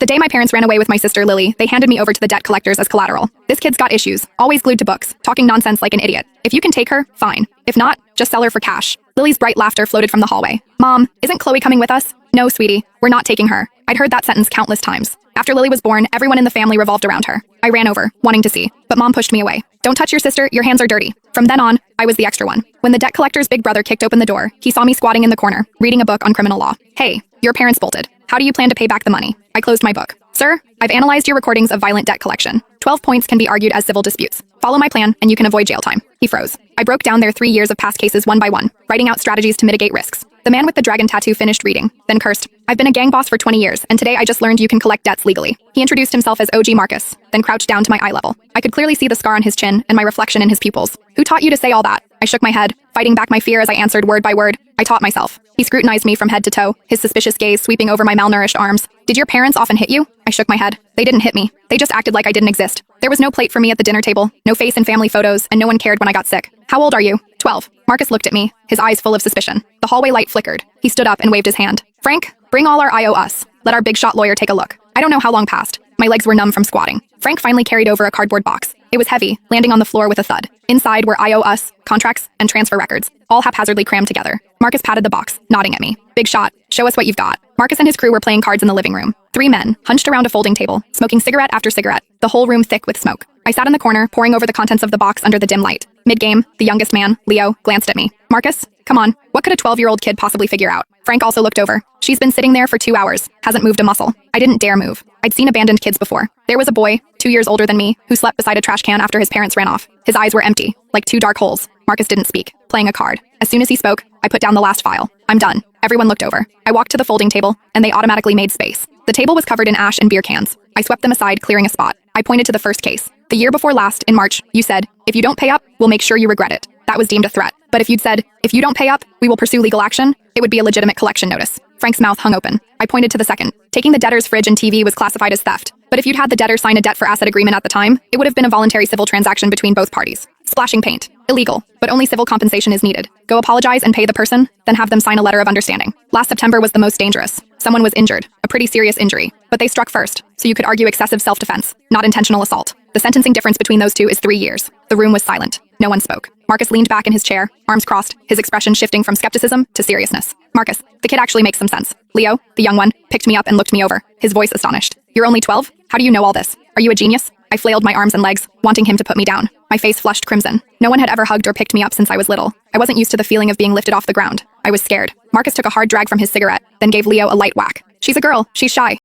The day my parents ran away with my sister Lily, they handed me over to the debt collectors as collateral. This kid's got issues, always glued to books, talking nonsense like an idiot. If you can take her, fine. If not, just sell her for cash. Lily's bright laughter floated from the hallway. Mom, isn't Chloe coming with us? No, sweetie, we're not taking her. I'd heard that sentence countless times. After Lily was born, everyone in the family revolved around her. I ran over, wanting to see, but Mom pushed me away. Don't touch your sister, your hands are dirty. From then on, I was the extra one. When the debt collector's big brother kicked open the door, he saw me squatting in the corner, reading a book on criminal law. Hey, your parents bolted. How do you plan to pay back the money? I closed my book. Sir, I've analyzed your recordings of violent debt collection. 12 points can be argued as civil disputes. Follow my plan, and you can avoid jail time. He froze. I broke down their 3 years of past cases one by one, writing out strategies to mitigate risks. The man with the dragon tattoo finished reading, then cursed. I've been a gang boss for 20 years, and today I just learned you can collect debts legally. He introduced himself as OG Marcus, then crouched down to my eye level. I could clearly see the scar on his chin and my reflection in his pupils. Who taught you to say all that? I shook my head, fighting back my fear as I answered word by word. I taught myself. He scrutinized me from head to toe, his suspicious gaze sweeping over my malnourished arms. Did your parents often hit you? I shook my head. They didn't hit me. They just acted like I didn't exist. There was no plate for me at the dinner table, no face in family photos, and no one cared when I got sick. How old are you? 12. Marcus looked at me, his eyes full of suspicion. The hallway light flickered. He stood up and waved his hand. Frank, bring all our IOUs. Let our big shot lawyer take a look. I don't know how long passed. My legs were numb from squatting. Frank finally carried over a cardboard box. It was heavy, landing on the floor with a thud. Inside were IOUs, contracts, and transfer records, all haphazardly crammed together. Marcus patted the box, nodding at me. Big shot, show us what you've got. Marcus and his crew were playing cards in the living room. 3 men, hunched around a folding table, smoking cigarette after cigarette, the whole room thick with smoke. I sat in the corner, poring over the contents of the box under the dim light. Mid-game, the youngest man, Leo, glanced at me. Marcus, come on, what could a 12-year-old kid possibly figure out? Frank also looked over. She's been sitting there for 2 hours, hasn't moved a muscle. I didn't dare move. I'd seen abandoned kids before. There was a boy, 2 years older than me, who slept beside a trash can after his parents ran off. His eyes were empty, like 2 dark holes. Marcus didn't speak, playing a card. As soon as he spoke, I put down the last file. I'm done. Everyone looked over. I walked to the folding table, and they automatically made space. The table was covered in ash and beer cans. I swept them aside, clearing a spot. I pointed to the first case. The year before last, in March, you said, if you don't pay up, we'll make sure you regret it. That was deemed a threat. But if you'd said, if you don't pay up, we will pursue legal action, it would be a legitimate collection notice. Frank's mouth hung open. I pointed to the second. Taking the debtor's fridge and TV was classified as theft. But if you'd had the debtor sign a debt for asset agreement at the time, it would have been a voluntary civil transaction between both parties. Splashing paint. Illegal, but only civil compensation is needed. Go apologize and pay the person, then have them sign a letter of understanding. Last September was the most dangerous. Someone was injured, a pretty serious injury, but they struck first, so you could argue excessive self-defense, not intentional assault. The sentencing difference between those two is 3 years. The room was silent. No one spoke. Marcus leaned back in his chair, arms crossed, his expression shifting from skepticism to seriousness. Marcus, the kid actually makes some sense. Leo, the young one, picked me up and looked me over, his voice astonished. You're only 12? How do you know all this? Are you a genius? I flailed my arms and legs, wanting him to put me down. My face flushed crimson. No one had ever hugged or picked me up since I was little. I wasn't used to the feeling of being lifted off the ground. I was scared. Marcus took a hard drag from his cigarette, then gave Leo a light whack. She's a girl. She's shy.